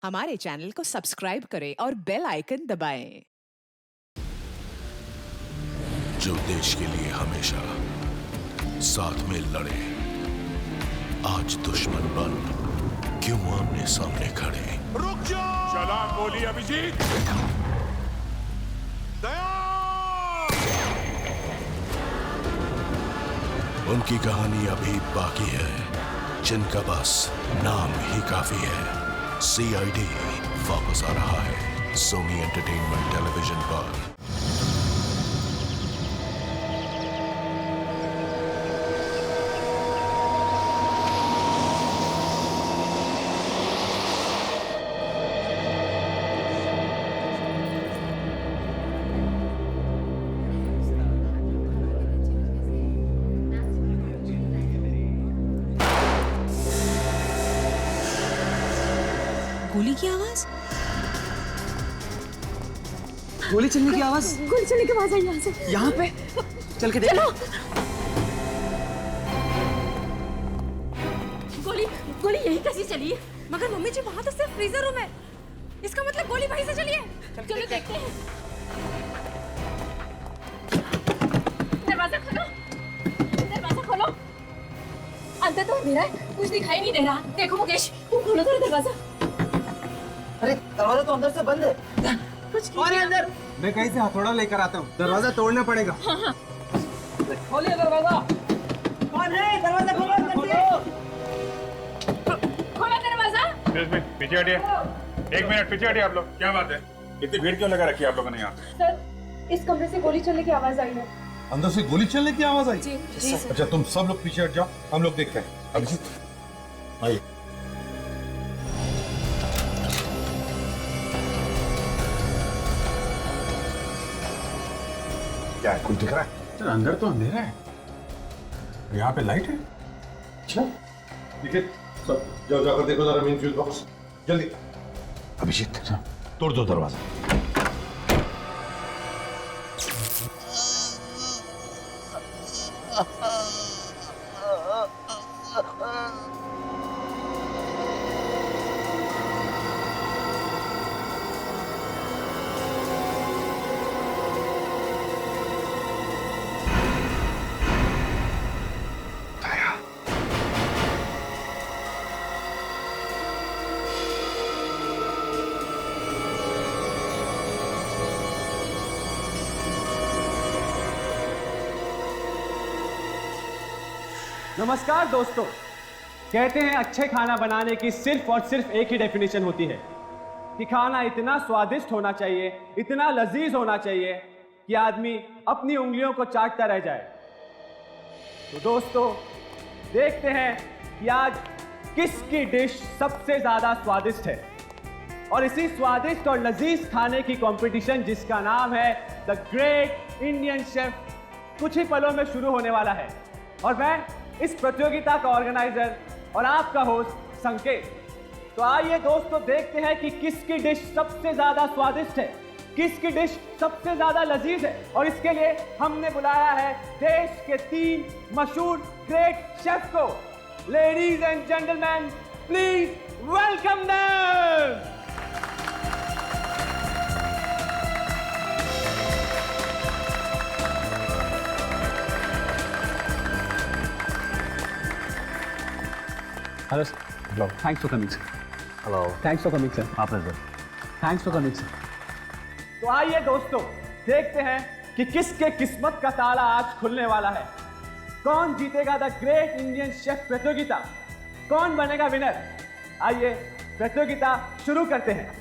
हमारे चैनल को सब्सक्राइब करें और बेल आइकन दबाएं। जो देश के लिए हमेशा साथ में लड़े, आज दुश्मन बन क्यों आमने सामने खड़े। रुक जाओ! चला गोली अभिजीत! दया! उनकी कहानी अभी बाकी है, जिनका बस नाम ही काफी है। CID वापस आ रहा है सोनी एंटरटेनमेंट टेलीविजन पर। गोली की आवाज, गोली चलने की आवाज, गोली चलने की आवाज आई यहाँ से। यहाँ पे चल के देखो। गोली गोली यही कैसी चली है? मगर मम्मी जी वहाँ तो सिर्फ फ्रीजर रूम है, इसका मतलब गोली वहीं से चली है। चलो देखते हैं। दरवाजा खोलो, दरवाजा खोलो। अंदर तो अंधेरा है, कुछ दिखाई नहीं दे रहा। देखो मुकेश, तुम खोलो तो दरवाजा। अरे दरवाजा तो अंदर से बंद है। कुछ और अंदर मैं कहीं से हथौड़ा लेकर आता हूँ, दरवाजा तोड़ना पड़ेगा। खोलिए दरवाजा। कौन है? दरवाजा खोलो, खोलो दरवाजा। पीछे हटिए। एक मिनट पीछे हटिए आप लोग। क्या बात है? इतनी भीड़ क्यों लगा रखी है आप लोगों ने यहाँ? सर, इस कमरे से गोली चलने की आवाज आई है। अंदर से गोली चलने की आवाज आई? जी जी सर। अच्छा, तुम सब लोग पीछे हट जाओ, हम लोग देखते हैं। अभिजीत आइए। क्या है, कुछ दिख रहा है? सर अंदर तो अंधेरा है, यहाँ पे लाइट है। अच्छा ठीक है, सब जाओ, जाकर देखो जरा मेन फ्यूज बॉक्स, जल्दी। अभिजीत तोड़ दो दरवाजा। नमस्कार दोस्तों, कहते हैं अच्छे खाना बनाने की सिर्फ और सिर्फ एक ही डेफिनेशन होती है कि खाना इतना स्वादिष्ट होना चाहिए, इतना लजीज होना चाहिए कि आदमी अपनी उंगलियों को चाटता रह जाए। तो दोस्तों, देखते हैं कि आज किसकी डिश सबसे ज्यादा स्वादिष्ट है। और इसी स्वादिष्ट और लजीज खाने की कंपटीशन, जिसका नाम है द ग्रेट इंडियन शेफ, कुछ ही पलों में शुरू होने वाला है। और मैं इस प्रतियोगिता का ऑर्गेनाइजर और आपका होस्ट संकेत। तो आइए दोस्तों, देखते हैं कि किसकी डिश सबसे ज्यादा स्वादिष्ट है, किसकी डिश सबसे ज्यादा लजीज है। और इसके लिए हमने बुलाया है देश के 3 मशहूर ग्रेट शेफ को। Ladies and gentleman, please welcome them. Hello, sir. Hello. Thanks for coming, sir. Hello. Thanks for coming, sir. आप sir. Thanks for coming, sir. तो आइए दोस्तों, देखते हैं कि किसके किस्मत का ताला आज खुलने वाला है। कौन जीतेगा द ग्रेट इंडियन शेफ प्रतियोगिता, कौन बनेगा विनर। आइए प्रतियोगिता शुरू करते हैं।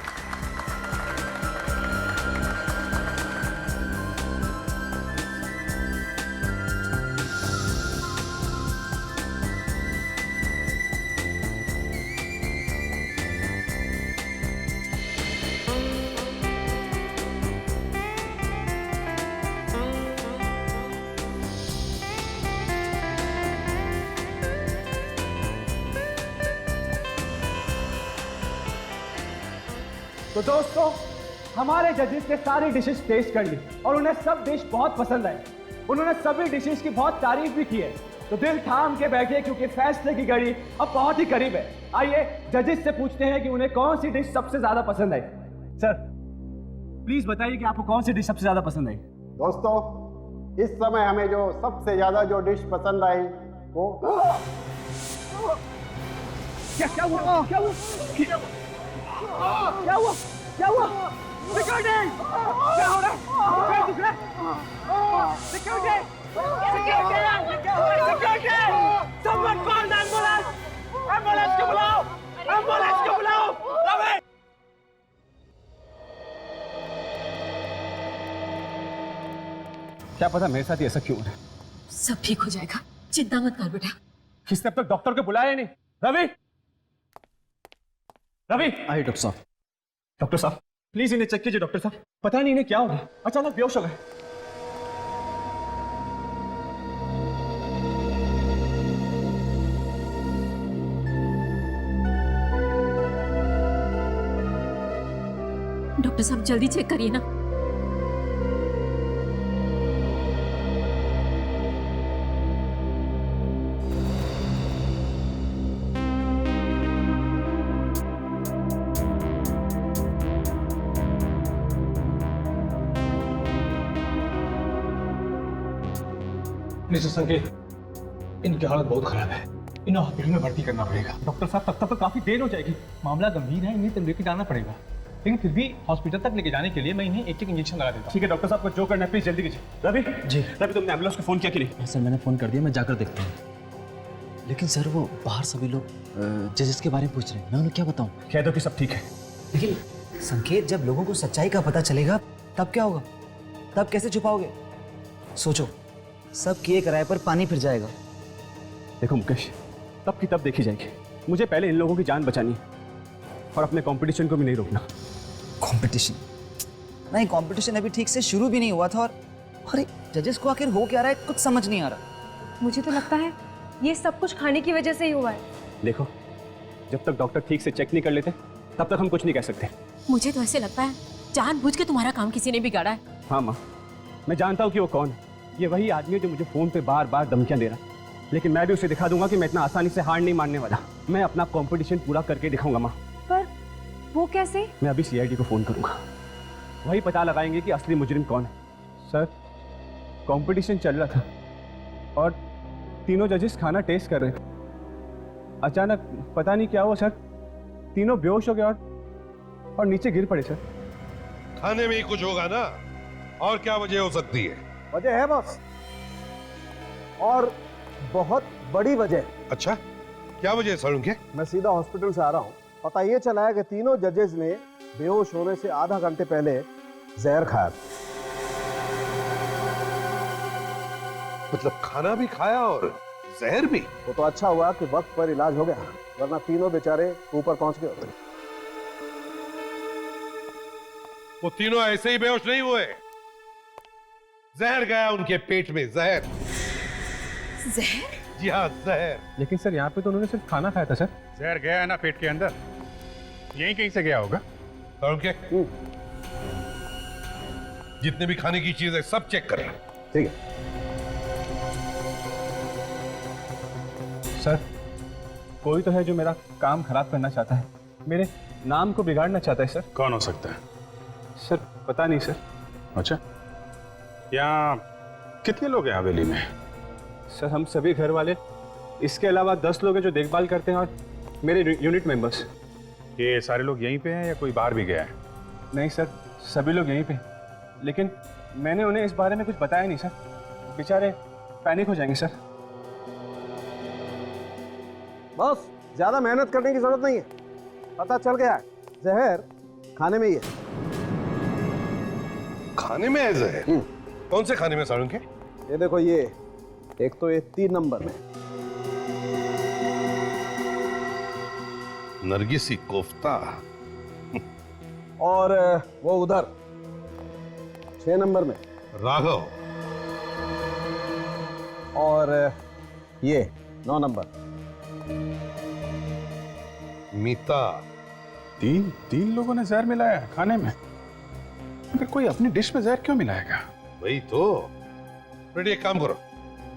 तो दोस्तों, हमारे जजेस ने सारी डिशेस टेस्ट कर ली और उन्हें सब डिश बहुत पसंद आई। उन्होंने सभी डिशेस की बहुत तारीफ भी की है। तो दिल थाम के बैठिए, क्योंकि फैसले की घड़ी अब बहुत ही करीब है। आइए जजेस से पूछते हैं कि उन्हें कौन सी डिश सबसे ज्यादा पसंद आई। सर प्लीज बताइए कि आपको कौन सी डिश सबसे ज्यादा पसंद आई। दोस्तों, इस समय हमें जो सबसे ज्यादा जो डिश पसंद आई वो क्या हुआ क्या हुआ क्या हुआ क्या हुआ सिक्योरिटी क्या हो रहा है क्या दिख रहा है security security someone call ambulance ambulance को बुलाओ एम्बुलेंस को बुलाओ रवि। क्या पता मेरे साथ ही ऐसा क्यों हो रहा है। सब ठीक हो जाएगा, चिंता मत कर बेटा। किसने अब तक डॉक्टर को बुलाया ही नहीं। रवि रवि आइए डॉक्टर साहब। डॉक्टर साहब प्लीज इन्हें चेक कीजिए। डॉक्टर साहब पता नहीं इन्हें क्या हो गया, अचानक बेहोश हो गए। डॉक्टर साहब जल्दी चेक करिए ना। मिस्टर संकेत, इनकी हालत बहुत खराब है, इन्हें हॉस्पिटल में भर्ती करना पड़ेगा। डॉक्टर साहब तब तक तो काफी देर हो जाएगी। मामला गंभीर है, इन्हें तो लेके जाना पड़ेगा, लेकिन फिर भी हॉस्पिटल तक लेके जाने के लिए मैं इन्हें एक इंजेक्शन लगा देता हूँ। ठीक है डॉक्टर साहब को जो करना है प्लीज जल्दी कीजिए। रवि जी। रवि तुमने एम्बुलेंस को फोन किया कि नहीं। सर मैंने फ़ोन कर दिया, मैं जाकर देखता हूँ। लेकिन सर वो बाहर सभी लोग जजेस के बारे में पूछ रहे हैं, मैं उन्हें क्या बताऊँ। कह दो कि सब ठीक है। लेकिन संकेत, जब लोगों को सच्चाई का पता चलेगा तब क्या होगा, तब कैसे छुपाओगे। सोचो, सब किए कराए पर पानी फिर जाएगा। देखो मुकेश, तब की तब देखी जाएगी। मुझे पहले इन लोगों की जान बचानी है और अपने कंपटीशन को भी नहीं रोकना। कंपटीशन नहीं, कंपटीशन अभी ठीक से शुरू भी नहीं हुआ था। और अरे जजेस को आखिर हो क्या रहा है, कुछ समझ नहीं आ रहा। मुझे तो लगता है ये सब कुछ खाने की वजह से ही हुआ है। देखो, जब तक डॉक्टर ठीक से चेक नहीं कर लेते तब तक हम कुछ नहीं कह सकते। मुझे तो ऐसे लगता है जानबूझ के तुम्हारा काम किसी ने बिगाड़ा है। हाँ माँ, मैं जानता हूँ कि वो कौन है। ये वही आदमी है जो मुझे फोन पे बार बार धमकियां दे रहा है, लेकिन मैं भी उसे दिखा दूंगा कि मैं इतना आसानी से हार नहीं मानने वाला। मैं अपना कंपटीशन पूरा करके दिखाऊंगा माँ। पर वो कैसे? मैं अभी सीआईडी को फोन करूंगा, वही पता लगाएंगे कि असली मुजरिम कौन है। सर, कंपटीशन चल रहा था और तीनों जजेस खाना टेस्ट कर रहे थे। अचानक पता नहीं क्या हुआ सर, तीनों बेहोश हो गए और नीचे गिर पड़े सर। खाने में ही कुछ होगा ना, और क्या वजह हो सकती है? वजह है बॉस, और बहुत बड़ी वजह। अच्छा, क्या वजह है सारुण के? मैं सीधा हॉस्पिटल से आ रहा हूँ। पता ये चला है कि तीनों जजेस ने बेहोश होने से आधा घंटे पहले जहर खाया। मतलब खाना भी खाया और जहर भी? वो तो अच्छा हुआ कि वक्त पर इलाज हो गया, वरना तीनों बेचारे ऊपर पहुंच गए होते। वो तीनों ऐसे ही बेहोश नहीं हुए, जहर गया उनके पेट में। जहर? जहर? जी हाँ, जहर। लेकिन सर यहाँ पे तो उन्होंने सिर्फ खाना खाया था सर। जहर गया है ना पेट के अंदर, यहीं कहीं से गया होगा। सारुण के जितने भी खाने की चीजें सब चेक करें। ठीक है सर, कोई तो है जो मेरा काम खराब करना चाहता है, मेरे नाम को बिगाड़ना चाहता है सर। कौन हो सकता है? सर पता नहीं सर। अच्छा, यहाँ कितने लोग हैं हवेली में? सर हम सभी घर वाले, इसके अलावा 10 लोग हैं जो देखभाल करते हैं और मेरे यूनिट मेंबर्स। ये सारे लोग यहीं पे हैं या कोई बाहर भी गया है? नहीं सर, सभी लोग यहीं पे, लेकिन मैंने उन्हें इस बारे में कुछ बताया नहीं सर, बेचारे पैनिक हो जाएंगे सर। बॉस, ज्यादा मेहनत करने की जरूरत नहीं है, पता चल गया है जहर खाने में ही है। खाने में है जहर? कौन से खाने में सारुण के? ये देखो, ये एक तो ये 3 नंबर में नरगिसी कोफ्ता, और वो उधर 6 नंबर में राघव, और ये 9 नंबर मीता। तीन लोगों ने जहर मिलाया है खाने में? अगर कोई अपनी डिश में जहर क्यों मिलाएगा? वही तो। रेडी, एक काम करो,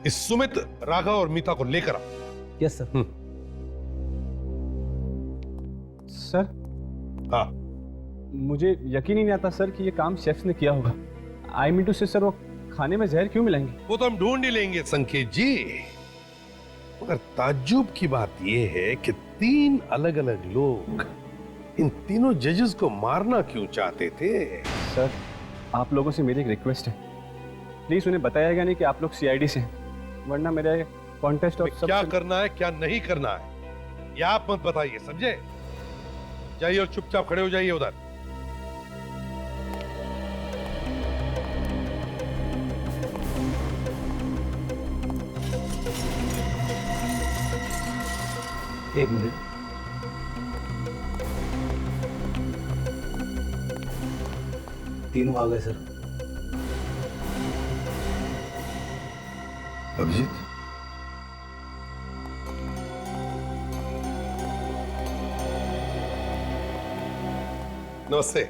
इस सुमित, राघव और मीता को लेकर आओ। Yes sir. सर, हाँ, मुझे यकीन ही नहीं आता सर कि ये काम शेफ्स ने किया होगा। आई मीन टू से सर, वो खाने में जहर क्यों मिलाएंगे? वो तो हम ढूंढ ही लेंगे संकेत जी, मगर ताज्जुब की बात यह है कि 3 अलग अलग लोग इन तीनों जजेस को मारना क्यों चाहते थे? सर, आप लोगों से मेरी एक रिक्वेस्ट है, प्लीज उन्हें बताइएगा नहीं कि आप लोग सीआईडी से हैं, वरना मेरे कॉन्टेस्ट और क्या करना है क्या नहीं करना है ये आप मत बताइए, समझे? जाइए और चुपचाप खड़े हो जाइए उधर। एक मिनट, तीनों आ गए सर। अभिजीत, नमस्ते।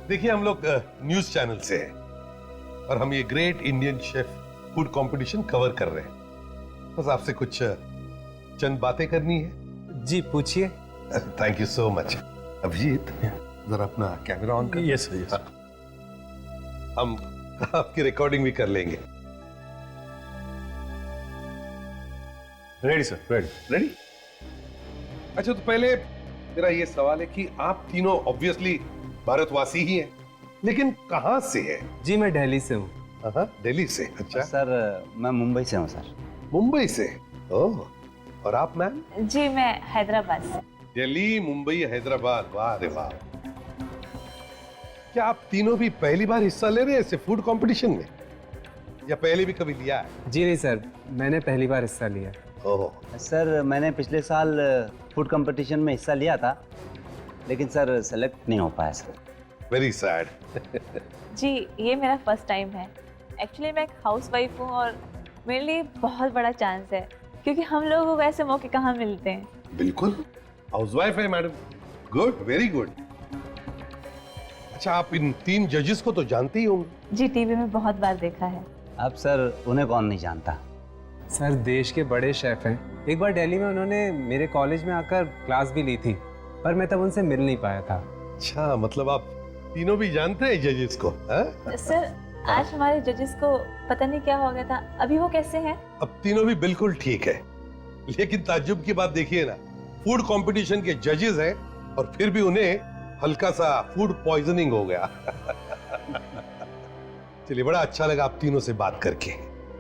देखिए, हम लोग न्यूज चैनल से हैं और हम ये great Indian chef food competition cover कर रहे हैं। बस आपसे कुछ चंद बातें करनी है। जी पूछिए। Thank you so much. Abhijeet, जरा अपना कैमरा ऑन कर। Yes yes. हम आपकी रिकॉर्डिंग भी कर लेंगे। Ready sir, ready. रेडी? अच्छा, तो पहले मेरा ये सवाल है कि आप तीनों ऑब्वियसली भारतवासी ही हैं, लेकिन कहां से हैं? जी मैं दिल्ली से हूँ। दिल्ली से? अच्छा सर मैं मुंबई से हूँ सर। मुंबई से? ओह, और आप मैम? जी मैं हैदराबाद से। दिल्ली, मुंबई, हैदराबाद, वाह रे वाह। क्या आप तीनों भी पहली बार हिस्सा ले रहे हैं ऐसे फूड कंपटीशन में, या पहले भी कभी लिया है? जी नहीं सर, मैंने पहली बार हिस्सा लिया। ओह सर, मैंने पिछले साल फूड कंपटीशन में हिस्सा लिया था, लेकिन सर सेलेक्ट नहीं हो पाया सर। Very sad. जी ये मेरा फर्स्ट टाइम है। एक्चुअली मैं एक हाउसवाइफ हूँ और मेरे लिए बहुत बड़ा चांस है, क्योंकि हम लोगों को ऐसे मौके कहाँ मिलते हैं। बिल्कुल, हाउसवाइफ है मैडम। Good, very good. अच्छा, आप इन 3 जजेस को तो जानते ही होंगे? जी टीवी में बहुत बार देखा है। अब सर उन्हें कौन नहीं जानता। सर देश के बड़े शेफ हैं। एक बार दिल्ली में उन्होंने मेरे कॉलेज में आकर क्लास भी ली थी, पर मैं तब उनसे मिल नहीं पाया था। अच्छा, मतलब आप तीनों भी जानते हैं जजेस को? सर आज हमारे जजेस को पता नहीं क्या हो गया था, अभी वो कैसे हैं? अब तीनों भी बिल्कुल ठीक है, लेकिन ताज्जुब की बात देखिए ना, फूड कंपटीशन के जजेस हैं और फिर भी उन्हें हल्का सा फूड पॉइजनिंग हो गया। चलिए, बड़ा अच्छा लगा आप तीनों से बात करके।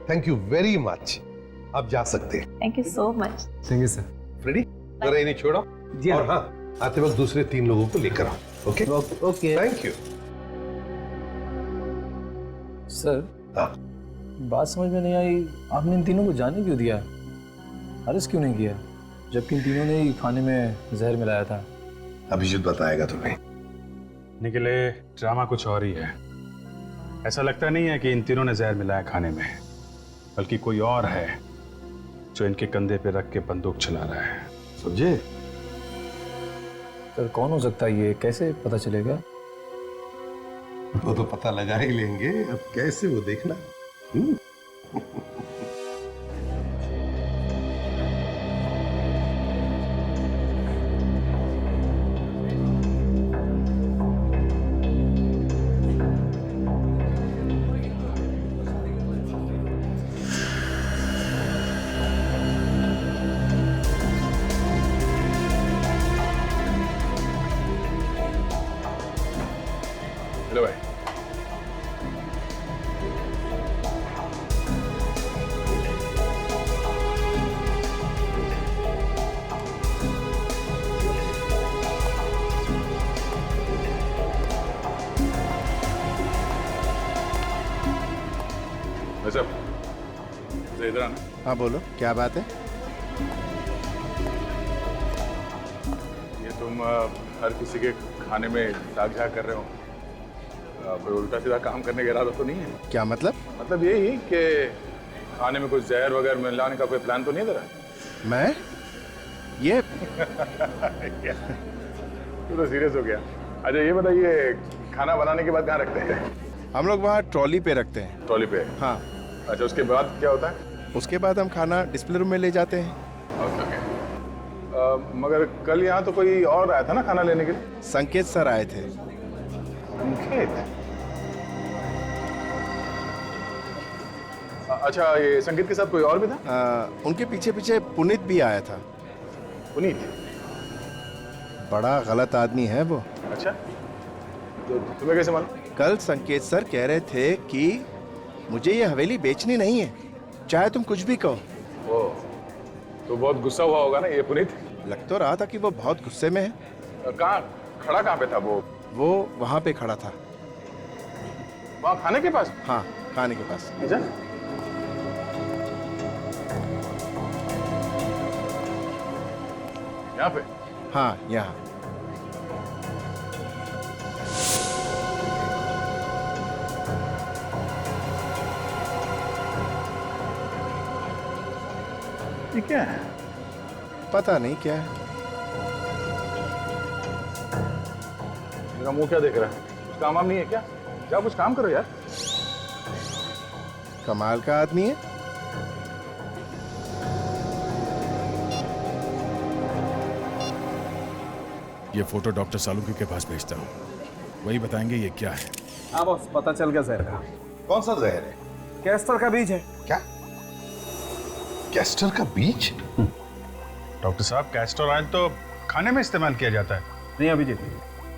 Thank you very much. आप जा सकते हैं। Thank you so much. Thank you sir. Ready? जरा इन्हें छोड़ो। जी और हाँ, आते वक्त दूसरे 3 लोगों को लेकर आओ। Okay okay, thank you. Sir, बात समझ में नहीं आई, आपने इन तीनों को जाने क्यों दिया? अरेस्ट क्यों नहीं किया, जबकि इन तीनों ने ही खाने में जहर मिलाया था? अभिजीत बताएगा तुम्हें। निकले ड्रामा कुछ और ही है। ऐसा लगता नहीं है कि इन तीनों ने जहर मिलाया खाने में, बल्कि कोई और है जो इनके कंधे पे रख के बंदूक चला रहा है। समझे? सर कौन हो सकता है ये, कैसे पता चलेगा? वो तो पता लगा ही लेंगे, अब कैसे वो देखना। हेलो भाई। वैसे इधर आना। हाँ बोलो, क्या बात है? ये तुम हर किसी के खाने में झाग झाग कर रहे हो, कोई उल्टा सीधा काम करने का इरादा तो नहीं है? क्या मतलब? मतलब यही कि खाने में कुछ जहर वगैरह मिलाने का कोई प्लान तो नहीं है तेरा? मैं ये तू तो सीरियस हो गया। अच्छा ये बताइए, खाना बनाने के बाद कहाँ रखते हैं? हम लोग वहाँ ट्रॉली पे रखते हैं। ट्रॉली पे? हाँ। अच्छा, उसके बाद क्या होता है? उसके बाद हम खाना डिस्प्ले रूम में ले जाते हैं। Okay okay. मगर कल यहाँ तो कोई और आया था ना खाना लेने के लिए? संकेत सर आए थे। संकेत? अच्छा, ये संकेत के साथ कोई और भी था? उनके पीछे पीछे पुनीत भी आया था। पुनीत? बड़ा गलत आदमी है वो। अच्छा, तो तुम्हें कैसे मालूम? कल संकेत सर कह रहे थे कि मुझे ये हवेली बेचनी नहीं है, चाहे तुम कुछ भी कहो। ओ, तो बहुत गुस्सा हुआ होगा ना ये पुनीत? लग तो रहा था कि वो बहुत गुस्से में है। कहाँ खड़ा, कहाँ पे था वो? वो वहां पे खड़ा था। वहाँ खाने के पास? हाँ, खाने के पास। अच्छा, यहाँ पे? हाँ, यहाँ। ये क्या है? पता नहीं क्या है। मेरा मुंह क्या देख रहा है? कुछ काम वाम नहीं है क्या? जाओ कुछ काम करो यार। कमाल का आदमी है। ये फोटो डॉक्टर सालुंकी के पास भेजता हूँ, वही बताएंगे ये क्या है। हाँ बॉस, पता चल गया जहर का। कौन सा जहर है? कैस्टर का बीज है। क्या? कैस्टर का बीज? डॉक्टर साहब, कैस्टर ऑयल तो खाने में इस्तेमाल किया जाता है। नहीं अभिजीत,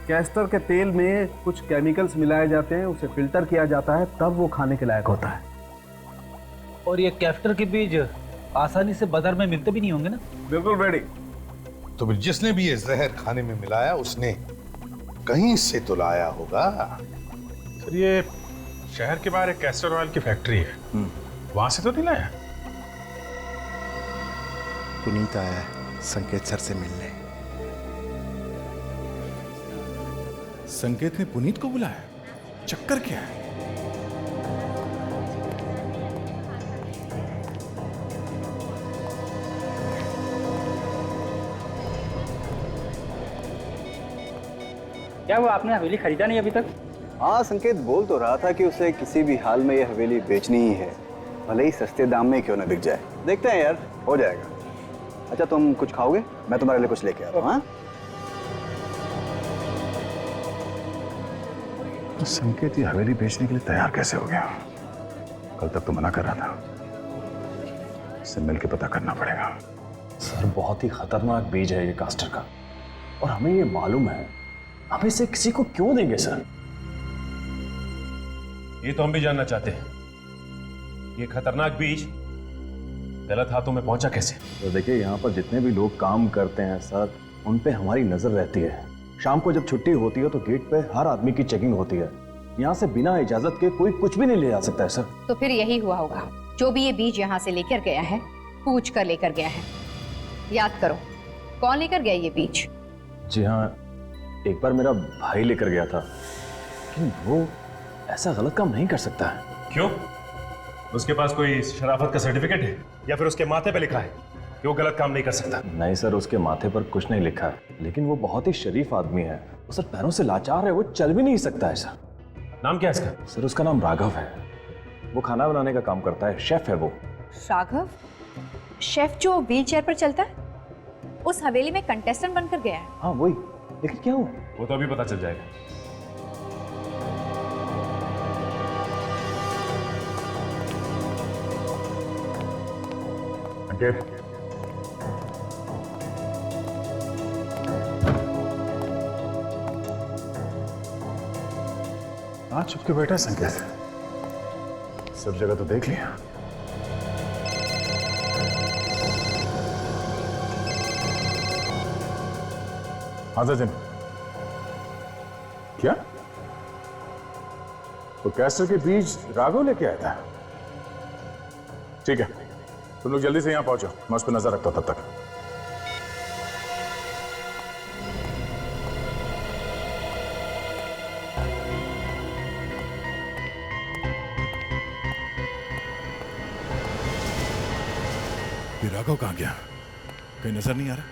कैस्टर के तेल में कुछ केमिकल्स मिलाए जाते हैं, उसे फिल्टर किया जाता है, तब वो खाने के लायक होता है। और ये कैस्टर के बीज आसानी से बाजार में मिलते भी नहीं होंगे ना? बिल्कुल रेडी। तो फिर जिसने भी ये जहर खाने में मिलाया उसने कहीं से तो लाया होगा। सर, ये शहर के बाहर एक कैस्टर ऑयल की फैक्ट्री है, वहां से तो नहीं लाया? पुनीत आया है संकेत सर से मिलने। संकेत ने पुनीत को बुलाया? चक्कर क्या है? क्या वो आपने हवेली खरीदा नहीं अभी तक? हाँ, संकेत बोल तो रहा था कि उसे किसी भी हाल में ये हवेली बेचनी ही है, भले ही सस्ते दाम में क्यों ना बिक जाए। देखते हैं यार, हो जाएगा। अच्छा, तुम कुछ खाओगे? मैं तुम्हारे लिए कुछ लेके आता हूँ। हाँ, संकेत ये हवेली बेचने के लिए तैयार कैसे हो गया? कल तक तो मना कर रहा था। इससे मिलकर पता करना पड़ेगा। सर, बहुत ही खतरनाक बीज है ये कास्टर का, और हमें ये मालूम है। हम इसे किसी को क्यों देंगे सर? ये तो हम भी जानना चाहते हैं। ये खतरनाक बीज गलत हाथों में पहुंचा कैसे? तो देखिए, यहाँ पर जितने भी लोग काम करते हैं सर, उन पे हमारी नजर रहती है। शाम को जब छुट्टी होती है तो गेट पे हर आदमी की चेकिंग होती है। यहाँ से बिना इजाजत के कोई कुछ भी नहीं ले जा सकता है सर। तो फिर यही हुआ होगा। जो भी ये बीज यहाँ से लेकर गया है, पूछ कर लेकर गया है। याद करो, कौन लेकर गया ये बीज? जी हाँ, एक बार मेरा भाई लेकर गया था, लेकिन वो ऐसा गलत काम नहीं कर सकता है। क्यों? उसके पास कोई शराफत का सर्टिफिकेट है या फिर उसके माथे पे लिखा है कि वो गलत काम नहीं कर सकता? नहीं सर, उसके माथे पर कुछ नहीं लिखा है, लेकिन वो बहुत ही शरीफ आदमी है। वो सर पैरों से लाचार है, वो चल भी नहीं सकता है सर। नाम क्या है इसका? सर, उसका नाम राघव है। वो खाना बनाने का काम करता है, शेफ है वो। राघव? शेफ जो व्हील चेयर पर चलता है? उस हवेली में कंटेस्टेंट बनकर गया है? हाँ वही, लेकिन क्या हुआ? वो तो अभी पता चल जाएगा। हाँ, चुप के बैठा संकेत, सब जगह तो देख लिया। हाँ सचिन, क्या? तो कैस्टर के बीज राघव लेके आया था? ठीक है, तुम लोग जल्दी से यहाँ पहुंचो, मैं उस पर नजर रखता हूं तब तक। ये राघव कहाँ गया? कहीं नजर नहीं आ रहा।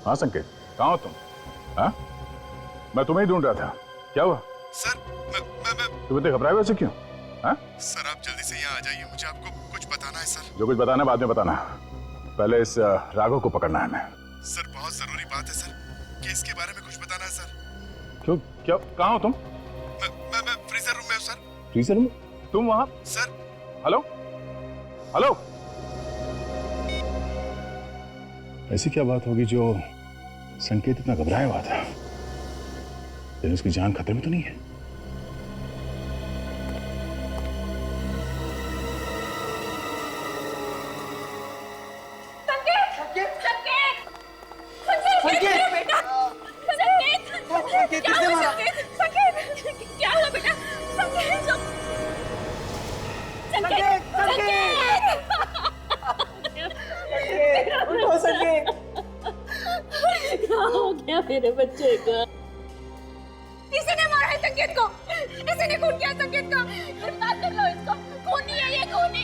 हाँ संकेत, कहाँ हो तुम? हाँ, मैं तुम्हें ही ढूंढ रहा था। क्या हुआ? सर, तुम इतने घबराए वैसे क्यों? हाँ? सर आप जल्दी से यहाँ आ जाइए, मुझे आपको कुछ बताना है सर। जो कुछ बताना है बाद में बताना, पहले इस राघव को पकड़ना है हमें। सर बहुत जरूरी बात है सर, केस के बारे में कुछ बताना है सर। क्यों, क्या, कहाँ हो तुम? मैं फ्रीजर रूम में हूँ सर। Freezer room? तुम वहाँ? सर। Hello hello. ऐसी क्या बात होगी जो संकेत इतना घबराया हुआ था? फिर उसकी जान खतरे में तो नहीं है? मेरे बच्चे को किसी ने मारा है संकेत को, किसी ने खून किया संकेत का। गिरफ्तार कर लो इसको, खूनी है ये, खूनी।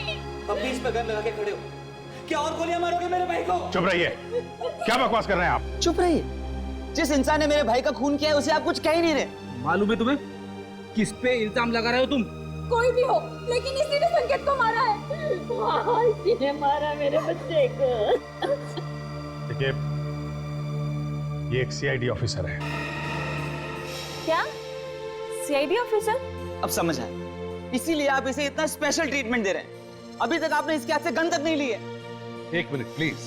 अब बीच में गन लगा के खड़े हो, क्या और गोलियां मारोगे मेरे भाई को? चुप रहिए, क्या बकवास कर रहे हैं आप? चुप रहिए, जिस इंसान ने मेरे भाई का खून किया है उसे आप कुछ कह ही नहीं रहे। मालूम है तुम्हें किस पे इल्जाम लगा रहे हो तुम? कोई भी हो, लेकिन इसी ने संकेत को मारा है। हाँ, इसी ने मारा मेरे बच्चे को। देखिए, ये एक सीआईडी ऑफिसर है। क्या? CID officer? अब समझ आया, इसीलिए आप इसे इतना स्पेशल ट्रीटमेंट दे रहे हैं। अभी तक आपने इसके हाथ से गन तक नहीं ली है। एक मिनट प्लीज,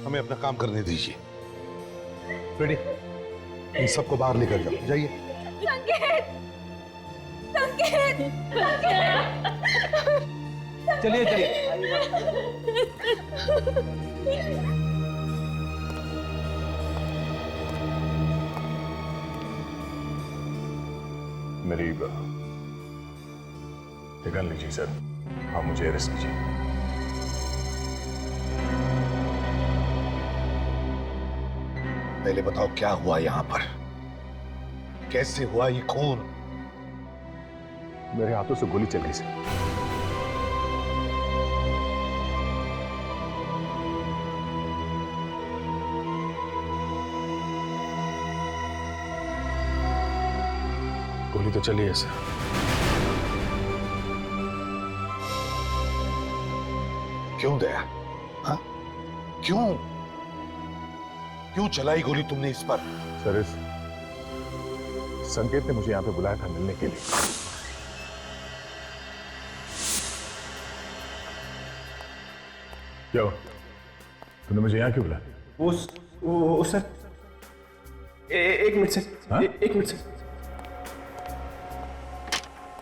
हमें अपना काम करने दीजिए। रेडी, इन सबको बाहर लेकर जाओ, जाइए। संकेत, संकेत, चलिए चलिए। मेरी गन लीजिए सर, हाँ मुझे अरेस्ट कीजिए। पहले बताओ क्या हुआ यहाँ पर, कैसे हुआ ये खून? मेरे हाथों से गोली चल गई सर। गोली तो चली है सर। क्यों दया? हाँ? क्यों चलाई गोली तुमने इस पर? सर, इस संकेत ने मुझे यहाँ पे बुलाया था मिलने के लिए। क्या हुआ? तुमने मुझे यहाँ क्यों बुलाया? वो सर, एक मिनट सर, एक मिनट सर।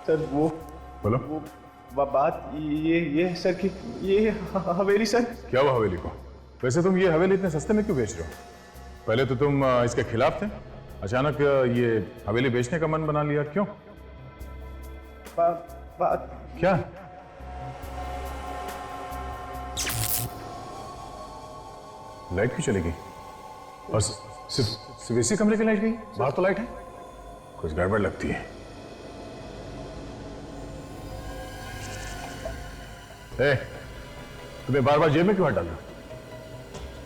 सर वो बोलो। वो बात ये है सर कि ये हवेली सर। क्या हुआ हवेली को? वैसे तुम ये हवेली इतने सस्ते में क्यों बेच रहे हो? पहले तो तुम इसके खिलाफ थे, अचानक ये हवेली बेचने का मन बना लिया, क्यों? बात क्या? लाइट क्यों चली गई? और सिर्फ इसी कमरे की लाइट गई? बाहर तो लाइट है। कुछ गड़बड़ लगती है। तुम्हें बार बार जेब में क्यों हाथ डालना?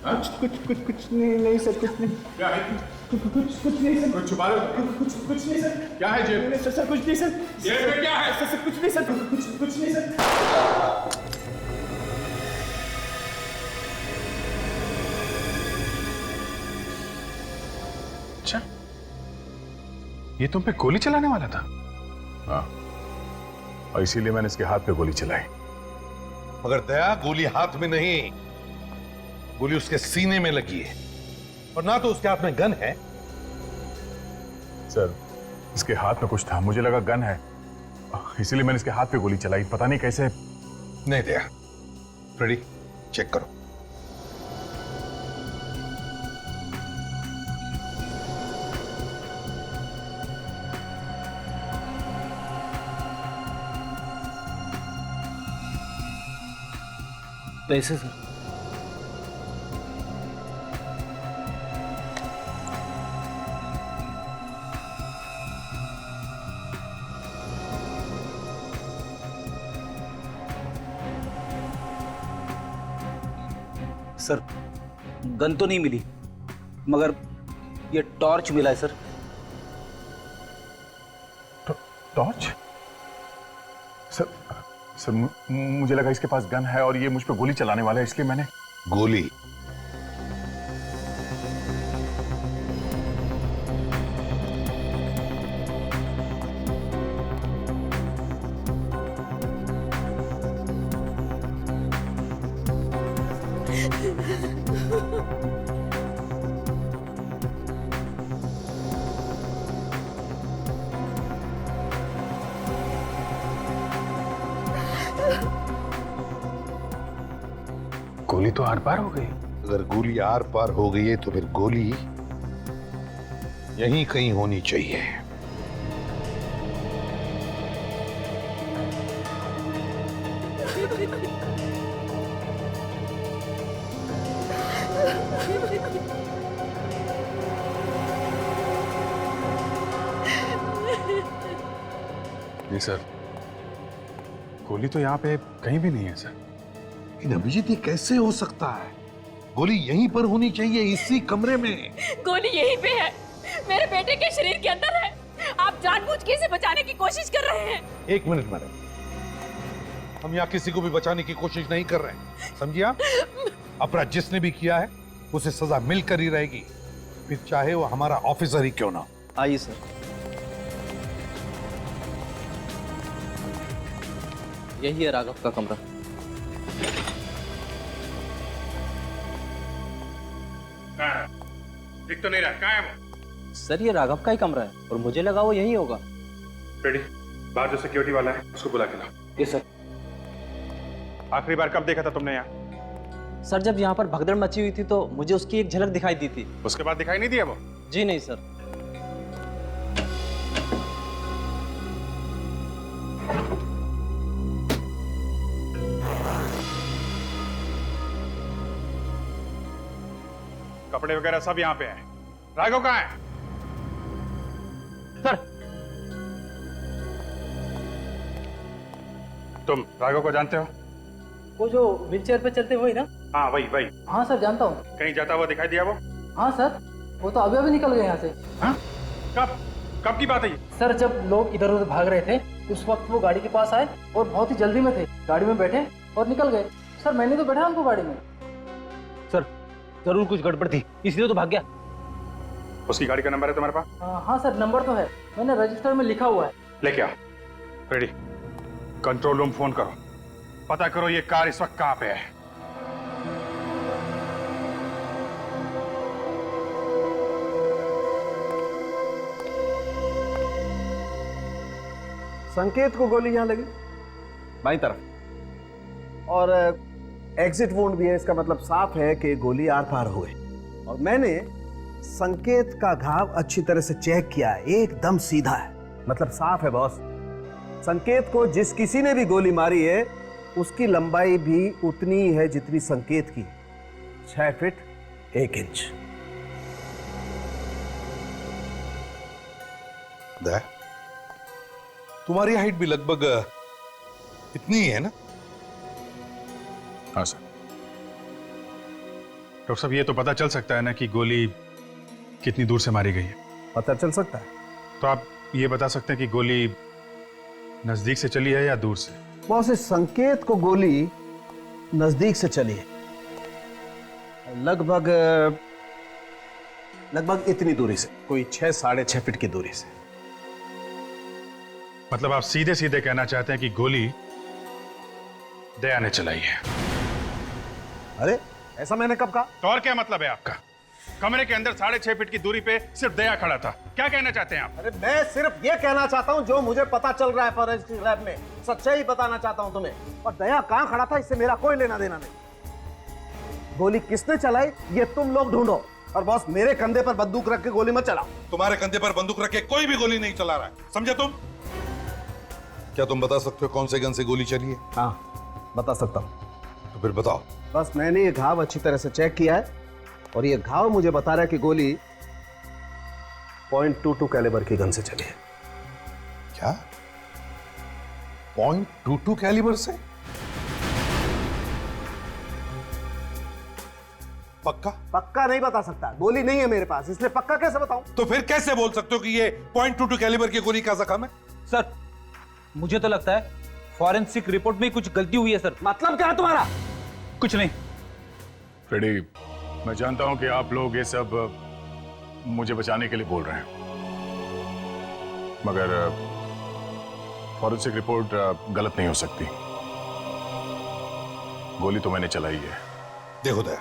कुछ नहीं सर, कुछ नहीं। क्या है? कुछ नहीं सर। कुछ छुपा रहे हो? कुछ नहीं सर। क्या है जेब में? सर कुछ नहीं सर। जेब में क्या है? सर कुछ नहीं सर, कुछ नहीं सर। अच्छा, ये तुम पे गोली चलाने वाला था? हाँ, और इसीलिए मैंने इसके हाथ पे गोली चलाई। मगर दया, गोली हाथ में नहीं, गोली उसके सीने में लगी है, और ना तो उसके हाथ में गन है। सर, इसके हाथ में कुछ था, मुझे लगा गन है, इसीलिए मैंने इसके हाथ पे गोली चलाई। पता नहीं कैसे। नहीं दया, फ्रेडी चेक करो। पैसे सर। सर, गन तो नहीं मिली, मगर ये टॉर्च मिला है सर। टॉर्च? सर, सर मुझे लगा इसके पास गन है और ये मुझ पर गोली चलाने वाला है, इसलिए मैंने गोली? गोली तो आर पार हो गई। अगर गोली आर पार हो गई है तो फिर गोली यहीं कहीं होनी चाहिए। नहीं सर, गोली तो यहाँ पे कहीं भी नहीं है सर। लेकिन अभिजीत, ये कैसे हो सकता है? गोली यहीं पर होनी चाहिए, इसी कमरे में। गोली यहीं पे है, मेरे बेटे के शरीर के अंदर है। आप जानबूझ के इसे बचाने की कोशिश कर रहे हैं। एक मिनट मैडम, हम यहाँ किसी को भी बचाने की कोशिश नहीं कर रहे हैं, समझिए आप? अपराध जिसने भी किया है उसे सजा मिलकर ही रहेगी, फिर चाहे वो हमारा ऑफिसर ही क्यों ना। आइए सर। यही है राघव का कमरा। दिख तो नहीं रहा, कहाँ है वो? सर ये राघव का ही कमरा है और मुझे लगा वो यही होगा। रेडी, बाहर जो सिक्योरिटी वाला है उसको बुला के लाओ। ये सर। आखिरी बार कब देखा था तुमने यहाँ? सर जब यहाँ पर भगदड़ मची हुई थी तो मुझे उसकी एक झलक दिखाई दी थी। उसके बाद दिखाई नहीं दिया वो? जी नहीं सर। कपड़े वगैरह सब यहाँ पे हैं। राघव कहाँ है? सर। तुम राघव को जानते हो? वो जो व्हीलचेयर पे चलते हुए ना? हाँ वही वही। हाँ सर जानता हूँ। कहीं जाता हुआ दिखाई दिया वो? हाँ सर, वो तो अभी अभी निकल गए यहाँ से। हाँ? कब कब की बात है ये? सर जब लोग इधर उधर भाग रहे थे उस वक्त वो गाड़ी के पास आए और बहुत ही जल्दी में थे, गाड़ी में बैठे और निकल गए। सर मैंने तो बैठा उनको गाड़ी में। सर जरूर कुछ गड़बड़ थी इसलिए तो भाग गया। उसकी गाड़ी का नंबर है तुम्हारे पास? हाँ सर नंबर तो है, मैंने रजिस्टर में लिखा हुआ है। लेके आओ। रेडी, कंट्रोल रूम फोन करो, पता करो ये कार इस वक्त कहाँ पे है। संकेत को गोली यहां लगी बाईं तरफ, और एग्जिट वुंड भी है, इसका मतलब साफ है कि गोली आर पार हो गई। और मैंने संकेत का घाव अच्छी तरह से चेक किया है, एकदम सीधा है, मतलब साफ है बॉस। संकेत को जिस किसी ने भी गोली मारी है उसकी लंबाई भी उतनी ही है जितनी संकेत की, 6 फीट 1 इंच। तुम्हारी हाइट भी लगभग इतनी ही है ना? हाँ सर। डॉक्टर साहब ये तो पता चल सकता है ना कि गोली कितनी दूर से मारी गई है? पता चल सकता है। तो आप ये बता सकते हैं कि गोली नजदीक से चली है या दूर से? बॉस इस संकेत को गोली नजदीक से चली है, लगभग इतनी दूरी से, कोई 6 साढ़े 6 फीट की दूरी से। मतलब आप सीधे सीधे कहना चाहते हैं कि गोली दया ने चलाई है? अरे ऐसा मैंने कब कहा? तो और क्या मतलब है आपका? कमरे के अंदर 6.5 फीट की दूरी पे सिर्फ दया खड़ा था, क्या कहना चाहते हैं आप? अरे मैं सिर्फ ये कहना चाहता हूँ जो मुझे पता चल रहा है फॉरेंसिक लैब में, सच्चाई बताना चाहता हूँ तुम्हें। और दया कहाँ खड़ा था इससे मेरा कोई लेना देना नहीं। गोली किसने चलाई ये तुम लोग ढूंढो, और बॉस मेरे कंधे पर बंदूक रख के गोली मत चलाओ। तुम्हारे कंधे पर बंदूक रख के कोई भी गोली नहीं चला रहा है, समझे तुम? क्या तुम बता सकते हो कौन से गन से गोली चली है? हाँ बता सकता हूँ। तो फिर बताओ। बस मैंने ये घाव अच्छी तरह से चेक किया है और ये घाव मुझे बता रहा है कि गोली .22 कैलिबर की गन से चली है। क्या? .22 कैलिबर से? पक्का? पक्का नहीं बता सकता, गोली नहीं है मेरे पास, इसलिए पक्का कैसे बताऊं? तो फिर कैसे बोल सकते हो कि ये .22 कैलिबर की गोली का जख्म है? सर मुझे तो लगता है फॉरेंसिक रिपोर्ट में कुछ गलती हुई है सर। मतलब क्या है तुम्हारा? कुछ नहीं फ्रेडी, मैं जानता हूं कि आप लोग ये सब मुझे बचाने के लिए बोल रहे हैं, मगर फॉरेंसिक रिपोर्ट गलत नहीं हो सकती। गोली तो मैंने चलाई है। देखो दया,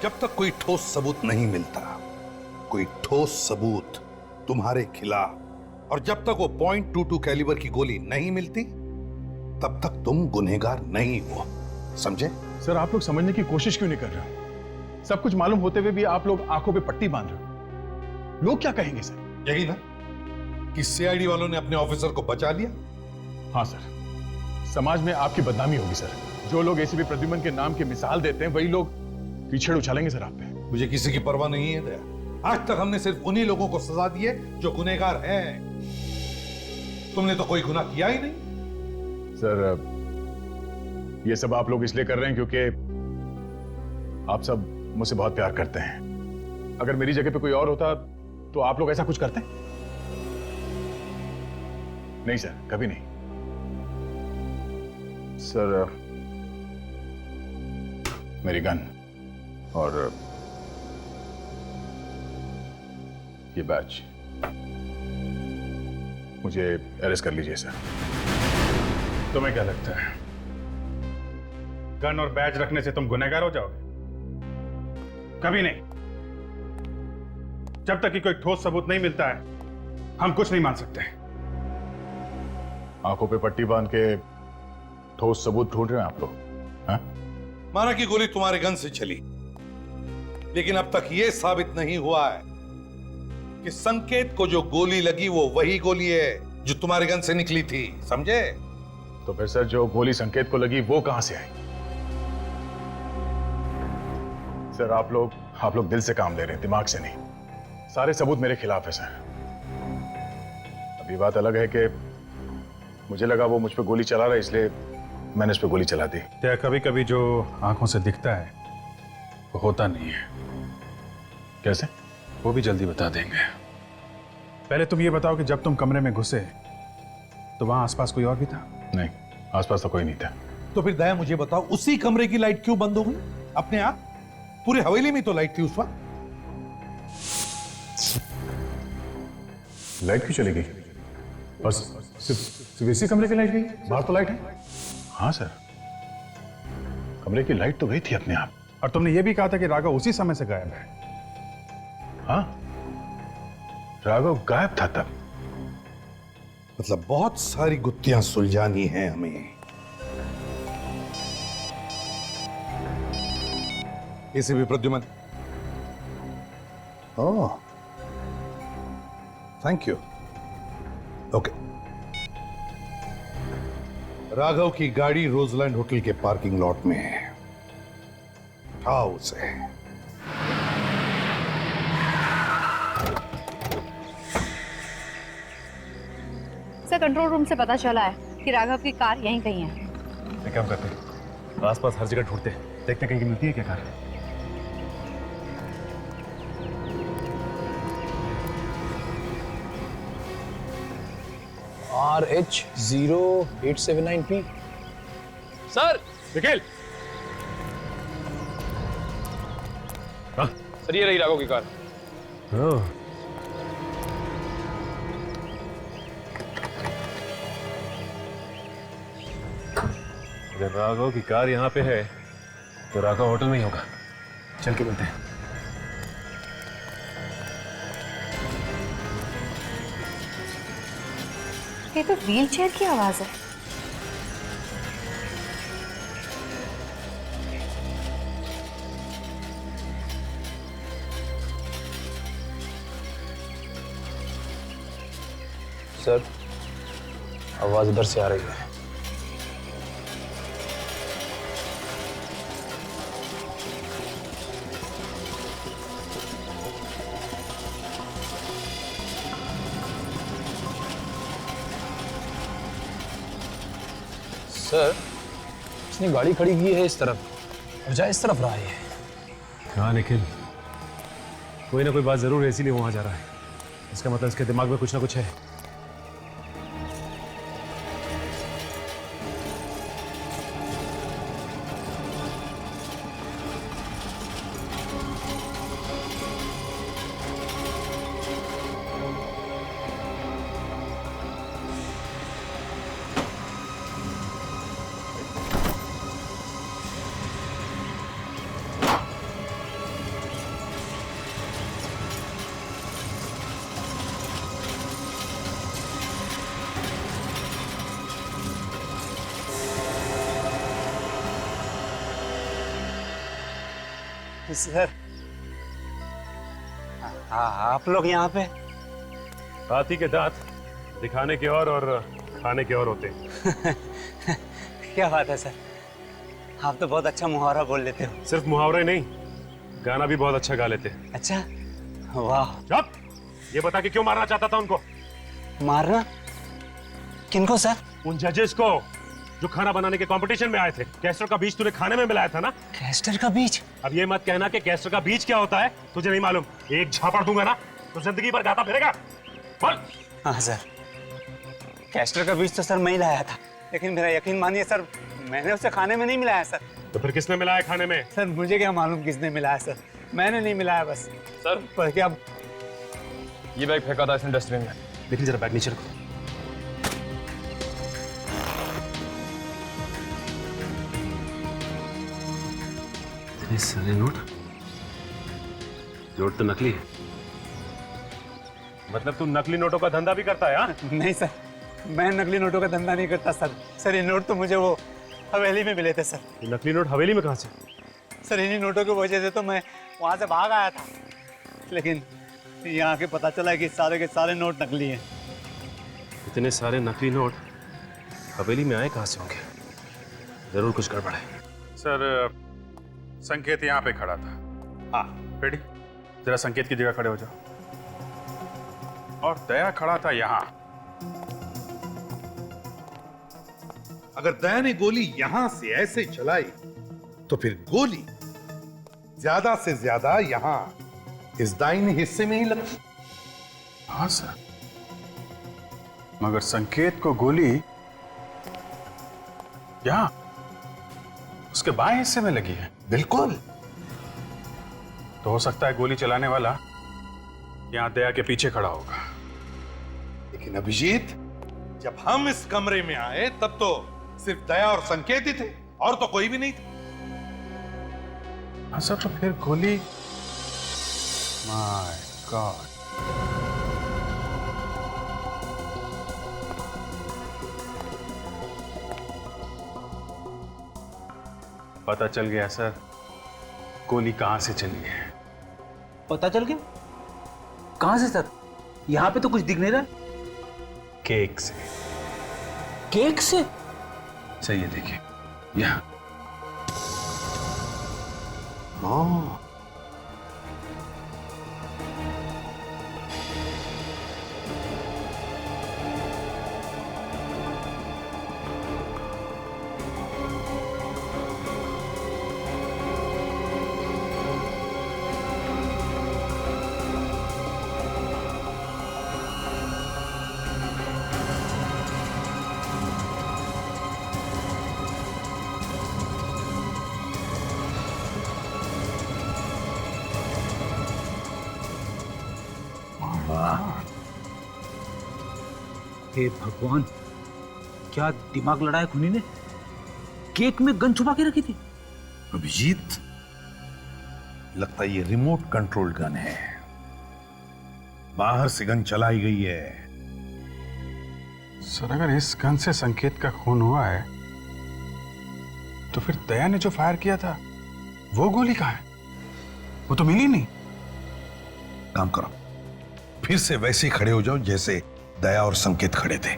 जब तक कोई ठोस सबूत नहीं मिलता, कोई ठोस सबूत तुम्हारे खिलाफ, और जब तक वो .22 कैलिबर की गोली नहीं मिलती, तब तक तुम गुनहगार नहीं हो, समझे? सर आप लोग समझने की कोशिश क्यों नहीं कर रहे? सब कुछ मालूम होते हुए भी आप लोग आंखों पे पट्टी बांध रहे हो। लोग क्या कहेंगे सर? यही ना कि सीआईडी वालों ने अपने ऑफिसर को बचा लिया। हाँ सर, समाज में आपकी बदनामी होगी सर। जो लोग एसीपी प्रद्युमन के नाम की मिसाल देते हैं, वही लोग कीचड़ उछालेंगे सर आप पे। मुझे किसी की परवाह नहीं है दया। आज तक हमने सिर्फ उन्हीं लोगों को सजा दी है जो गुनहगार हैं। तुमने तो कोई गुनाह किया ही नहीं। सर ये सब आप लोग इसलिए कर रहे हैं क्योंकि आप सब मुझसे बहुत प्यार करते हैं। अगर मेरी जगह पे कोई और होता तो आप लोग ऐसा कुछ करते? नहीं सर, कभी नहीं। सर मेरी गन और ये बैच, मुझे अरेस्ट कर लीजिए सर। तुम्हें क्या लगता है गन और बैच रखने से तुम गुनहगार हो जाओगे? कभी नहीं। जब तक कि कोई ठोस सबूत नहीं मिलता है, हम कुछ नहीं मान सकते। आंखों पे पट्टी बांध के ठोस सबूत ढूंढ रहे हैं आप लोग? हाँ? माना कि गोली तुम्हारे गन से चली, लेकिन अब तक यह साबित नहीं हुआ है कि संकेत को जो गोली लगी वो वही गोली है जो तुम्हारे गन से निकली थी, समझे? तो फिर सर जो गोली संकेत को लगी वो कहां से आई? सर आप लोग दिल से काम ले रहे हैं, दिमाग से नहीं। सारे सबूत मेरे खिलाफ है सर। अभी बात अलग है कि मुझे लगा वो मुझ पे गोली चला रहा है, इसलिए मैंने उस पे गोली चला दी। क्या कभी कभी जो आंखों से दिखता है वो होता नहीं है? कैसे? वो भी जल्दी बता देंगे। पहले तुम ये बताओ कि जब तुम कमरे में घुसे तो वहां आसपास कोई और भी था? नहीं, आसपास तो कोई नहीं था। तो फिर दया मुझे बताओ, उसी कमरे की लाइट क्यों बंद हो गई अपने आप? पूरी हवेली में तो लाइट थी उस वक्त। लाइट क्यों चली गई? बस सिर्फ इसी कमरे की लाइट गई? बाहर तो लाइट है। हाँ सर, कमरे की लाइट तो गई थी अपने आप। और तुमने ये भी कहा था कि राघव उसी समय से गायब है। हाँ, राघव गायब था तब। मतलब बहुत सारी गुत्थियां सुलझानी हैं हमें। ACP Pradyuman, oh thank you. Okay, Raghav की गाड़ी रोजलैंड होटल के पार्किंग लॉट में है, उठाओ उसे। सर कंट्रोल रूम से पता चला है कि राघव की कार यहीं कहीं है। एक काम करते हैं, आसपास हर जगह ढूंढते हैं, देखते हैं कहीं मिलती है क्या car. RH0879P। Sir Nikhil, sir ये रही राघव की कार। अगर राघव की कार यहाँ पे है तो राघव होटल में ही होगा। चल के मिलते हैं। ये तो व्हील चेयर की आवाज है। सर आवाज इधर से आ रही है। सर इसने गाड़ी खड़ी की है इस तरफ और जा इस तरफ रहा है। हाँ निखिल, कोई ना कोई बात जरूर है, इसीलिए वहां जा रहा है। इसका मतलब इसके दिमाग में कुछ ना कुछ है। सर आप लोग यहाँ पे? हाथी के दांत दिखाने के और खाने के और होते हैं। क्या बात है सर, आप तो बहुत अच्छा मुहावरा बोल लेते हो। सिर्फ मुहावरे नहीं, गाना भी बहुत अच्छा गा लेते हैं। अच्छा, वाह। चुप! ये बता कि क्यों मारना चाहता था उनको? मारना? किनको सर? उन जजेस को जो खाना बनाने के कंपटीशन में आए थे। कैस्टर का बीज तूने खाने में मिलाया था ना? कैस्टर का बीज? अब ये मत कहना कि कैस्टर का बीज क्या होता है तुझे नहीं मालूम। एक झापड़ दूंगा ना तो जिंदगी भर गाता फिरेगा। बोल। हाँ सर, कैस्टर का बीज तो सर मैं ही लाया था, लेकिन मेरा यकीन मानिए सर, मैंने उसे खाने में नहीं मिलाया सर। तो फिर किसने मिलाया खाने में? सर मुझे क्या मालूम किसने मिलाया सर, मैंने नहीं मिलाया बस। सर पर क्या ये बैग फेंका था इसने डस्टबिन में। लेकिन जरा बैग नीचे रखो। इतने सारे नोट तो नकली है। मतलब तू नकली नोटों का धंधा भी करता है? हाँ? नहीं सर, मैं नकली नोटों का धंधा नहीं करता सर। सर ये नोट तो मुझे वो हवेली में मिले थे सर। ये नकली नोट हवेली में कहाँ से? सर इन्हीं नोटों की वजह से तो मैं वहाँ से भाग आया था, लेकिन यहाँ के पता चला कि सारे के सारे नोट नकली हैं। इतने सारे नकली नोट हवेली में आए कहाँ से होंगे? जरूर कुछ गड़बड़ है। सर संकेत यहाँ पे खड़ा था। हाँ बेटी, जरा संकेत की जगह खड़े हो जाओ। और दया खड़ा था यहाँ। अगर दया ने गोली यहां से ऐसे चलाई तो फिर गोली ज्यादा से ज्यादा यहां इस दाहिने हिस्से में ही लगी। हाँ सर, मगर संकेत को गोली यहाँ उसके बाएं हिस्से में लगी है। बिल्कुल। तो हो सकता है गोली चलाने वाला यहाँ दया के पीछे खड़ा होगा। लेकिन अभिजीत, जब हम इस कमरे में आए तब तो सिर्फ दया और संकेत ही थे, और तो कोई भी नहीं था। हाँ सर, तो फिर गोली, माय गॉड। पता चल गया सर, गोली कहां से चली है। पता चल गया? कहां से सर? यहाँ पे तो कुछ दिख नहीं रहा। केक से। केक से? सही है, देखिए यहाँ। हे भगवान, क्या दिमाग लड़ाया खूनी ने। केक में गन छुपा के रखी थी। अभिजीत, लगता है ये रिमोट कंट्रोल गन है। बाहर से गन चलाई गई है। सर अगर इस गन से संकेत का खून हुआ है तो फिर दया ने जो फायर किया था वो गोली कहाँ है? वो तो मिली नहीं। काम करो, फिर से वैसे ही खड़े हो जाओ जैसे दया और संकेत खड़े थे।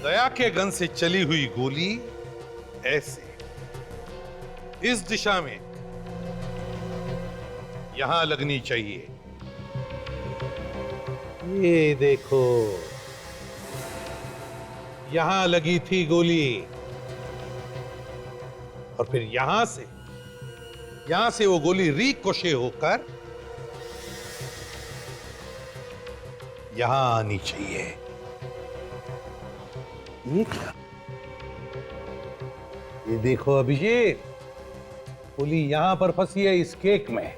दया के गन से चली हुई गोली ऐसे इस दिशा में यहां लगनी चाहिए। ये देखो, यहां लगी थी गोली, और फिर यहां से वो गोली रिकोशे होकर यहां आनी चाहिए। ये क्या? ये देखो अभिजीत, गोली यहां पर फंसी है इस केक में।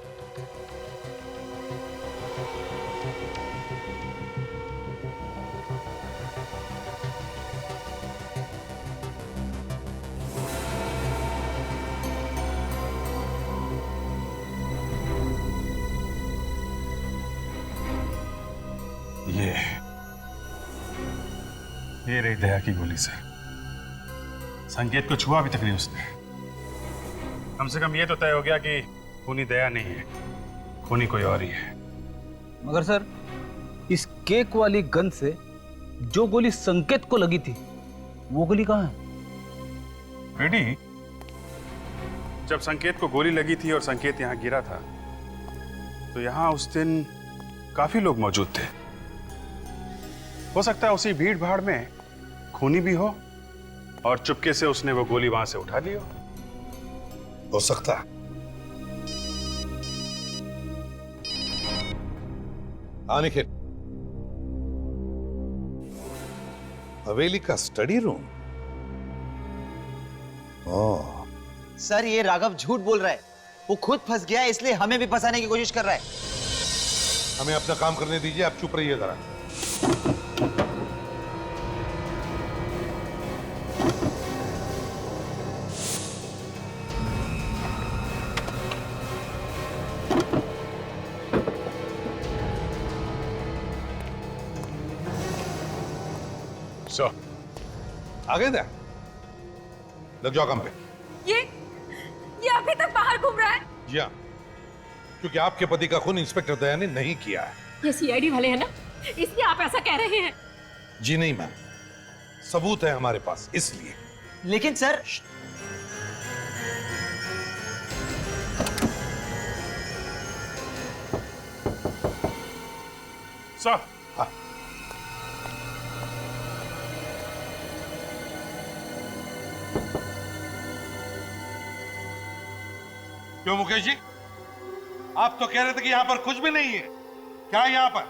ये रही दया की गोली सर। संकेत को छुआ भी तक नहीं उसने। कम से कम ये तो तय हो गया कि खूनी दया नहीं है, खूनी कोई और ही है। मगर सर, इस केक वाली गन से जो गोली संकेत को लगी थी, वो गोली कहाँ है? बेटी, जब संकेत को गोली लगी थी और संकेत यहाँ गिरा था, तो यहाँ उस दिन काफी लोग मौजूद थे। हो सकता है उसी भीड़ भाड़ में खूनी भी हो और चुपके से उसने वो गोली वहां से उठा ली हो सकता है। निखिल, हवेली का स्टडी रूम। ओह, सर ये राघव झूठ बोल रहा है। वो खुद फंस गया है, इसलिए हमें भी फंसाने की कोशिश कर रहा है। हमें अपना काम करने दीजिए, आप चुप रहिए जरा। आगे दे, लग जाओ काम पे। ये अभी तक बाहर घूम रहा है। जी हाँ, क्योंकि आपके पति का खून इंस्पेक्टर दया ने नहीं किया है। ये सीआईडी वाले हैं ना, इसलिए आप ऐसा कह रहे हैं। जी नहीं मैम, सबूत है हमारे पास, इसलिए। लेकिन सर, सर, क्यों मुकेश जी, आप तो कह रहे थे कि यहां पर कुछ भी नहीं है। क्या है यहां पर?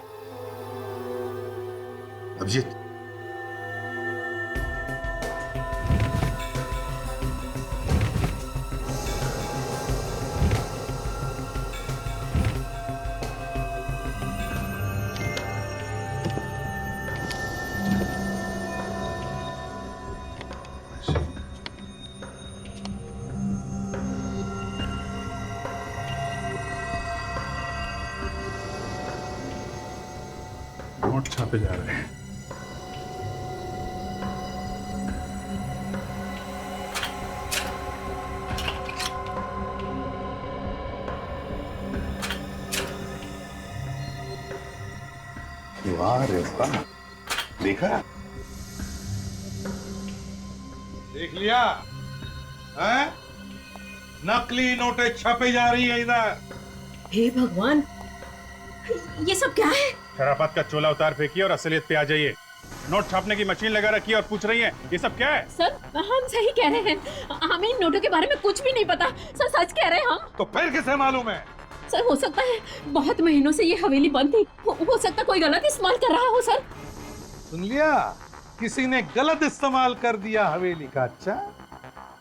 अभिजीत, नोट छापे जा रहे हैं। वाह रे वाह, देखा? देख लिया है? नकली नोटें छापे जा रही है इधर। हे भगवान, ये सब क्या है? शराफत का चोला उतार फेंकिए और असलियत पे आ जाइए। नोट छापने की मशीन लगा रखी है और पूछ रही है ये सब क्या है? सर, हम सही कह रहे हैं, हमें इन नोटों के बारे में कुछ भी नहीं पता। सर, सच कह रहे हैं हम। तो फिर किसे मालूम है? सर, हो सकता है बहुत महीनों से ये हवेली बंद थी, हो सकता कोई गलत इस्तेमाल कर रहा हो। सर, सुन लिया, किसी ने गलत इस्तेमाल कर दिया हवेली का। अच्छा,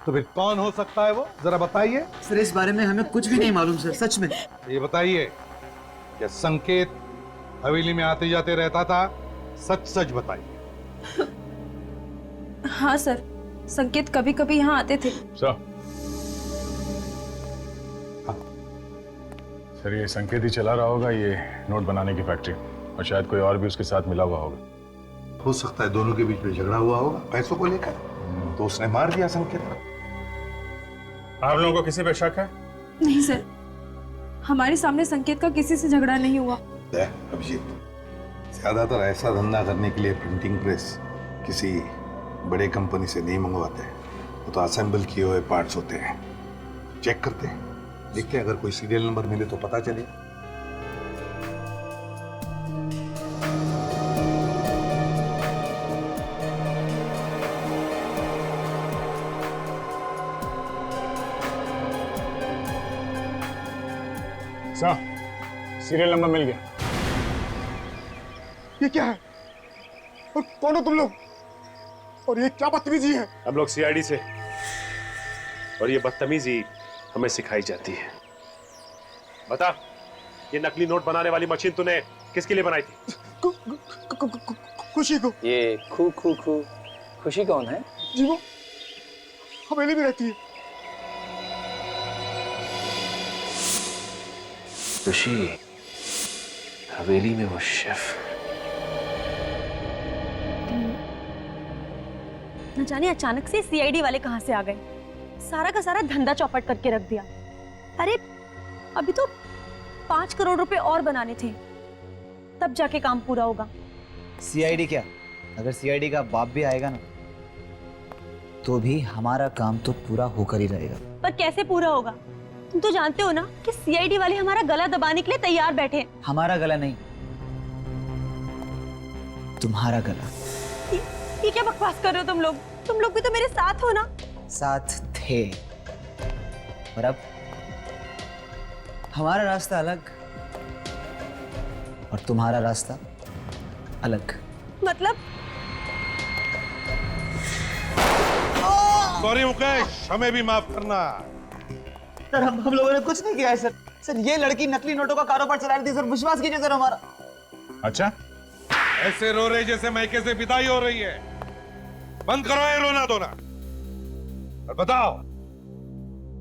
तो फिर कौन हो सकता है वो, जरा बताइए। सर इस बारे में हमें कुछ भी नहीं मालूम सर, सच में। ये बताइए, क्या संकेत हवेली में आते जाते रहता था? सच सच बताइए। हाँ सर, संकेत कभी कभी यहाँ आते थे। सर, ये संकेत ही चला रहा होगा ये नोट बनाने की फैक्ट्री, और शायद कोई और भी उसके साथ मिला हुआ होगा। हो सकता है दोनों के बीच में झगड़ा हुआ होगा पैसों को लेकर, तो उसने मार दिया संकेत को। आप लोगों को किसी पे शक है? नहीं सर, हमारे सामने संकेत का किसी से झगड़ा नहीं हुआ। अभिजीत, ज्यादातर ऐसा धंधा करने के लिए प्रिंटिंग प्रेस किसी बड़े कंपनी से नहीं मंगवाते हैं, वो तो असेंबल किए हुए पार्ट्स होते हैं। चेक करते हैं, देखते हैं, अगर कोई सीरियल नंबर मिले तो पता चले। सर, सीरियल नंबर मिल गया। ये क्या है? और कौन हो तुम लोग? और ये क्या बदतमीजी है? हम लोग सीआईडी से, और ये बदतमीजी हमें सिखाई जाती है। बता, ये नकली नोट बनाने वाली मशीन तूने किसके लिए बनाई थी? खुशी को। ये खुशी कौन है? जी वो हवेली में रहती है। खुशी हवेली में वो शेफ। न जाने अचानक से सीआईडी वाले कहां से आ गए। सारा का सारा धंधा चौपट करके रख दिया। अरे अभी तो 5 करोड़ रुपए और बनाने थे, तब जाके काम पूरा होगा। सीआईडी क्या, अगर सीआईडी का बाप भी आएगा ना तो भी हमारा काम तो पूरा होकर ही रहेगा। पर कैसे पूरा होगा? तुम तो जानते हो ना कि सीआईडी वाले हमारा गला दबाने के लिए तैयार बैठे हैं। हमारा गला नहीं, तुम्हारा गला। ये क्या बकवास कर रहे हो तुम लोग? तुम लोग भी तो मेरे साथ हो ना। साथ थे, और अब हमारा रास्ता अलग और तुम्हारा रास्ता अलग। मतलब? सॉरी मुकेश, हमें भी माफ करना। सर हम लोगों ने कुछ नहीं किया है सर। सर ये लड़की नकली नोटों का कारोबार चला रही थी सर, विश्वास कीजिए सर हमारा। अच्छा, ऐसे रो रहे जैसे मैके से विदाई हो रही है। बंद करो ये रोना धोना और बताओ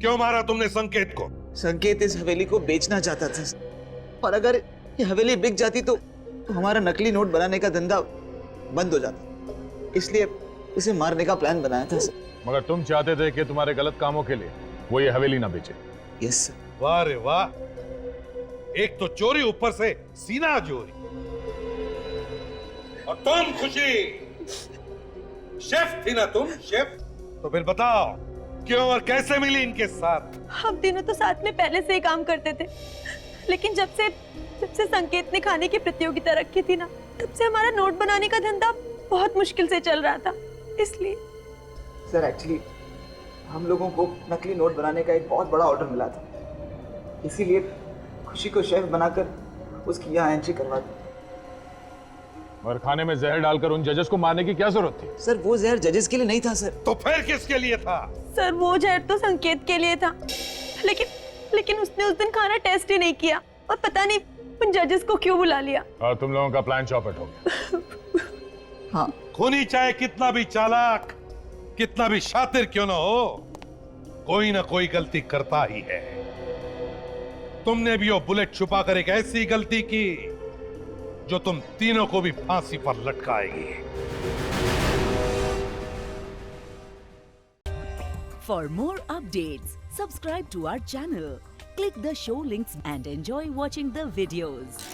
क्यों मारा तुमने संकेत को? संकेत इस हवेली को बेचना चाहता था और अगर ये हवेली बिक जाती तो हमारा नकली नोट बनाने का धंधा बंद हो जाता, इसलिए उसे मारने का प्लान बनाया था सर। मगर तुम चाहते थे कि तुम्हारे गलत कामों के लिए वो ये हवेली ना बेचे। यस। वाह रे वाह, एक तो चोरी, ऊपर से सीना चोरी। और तुम खुशी, शेफ थी ना तुम, शेफ? तो फिर बताओ क्यों और कैसे मिली इनके साथ? हम तीनों तो साथ में पहले से ही काम करते थे, लेकिन जब से संकेत ने खाने की प्रतियोगिता रखी थी ना, तब से हमारा नोट बनाने का धंधा बहुत मुश्किल से चल रहा था। इसलिए सर एक्चुअली हम लोगों को नकली नोट बनाने का एक बहुत बड़ा ऑर्डर मिला था, इसीलिए खुशी को शेफ बनाकर उसकी यहाँ एंट्री करवा दी। और खाने में जहर डालकर उन जजेस को मारने की क्या जरूरत थी? सर वो जहर जजेस के लिए नहीं था सर। तो फिर किसके लिए था? सर वो जहर तो संकेत के लिए था, लेकिन उसने उस दिन खाना टेस्ट ही नहीं किया और पता नहीं उन जजेस को क्यों बुला लिया। और तुम लोगों का प्लान चौपट हो गया। हाँ। खूनी चाहे कितना भी चालाक, कितना भी शातिर क्यों ना हो, कोई ना कोई गलती करता ही है। तुमने भी वो बुलेट छुपाकर एक ऐसी गलती की जो तुम तीनों को भी फांसी पर लटकाएगी। For more updates, subscribe to our channel, click the show links and enjoy watching the videos.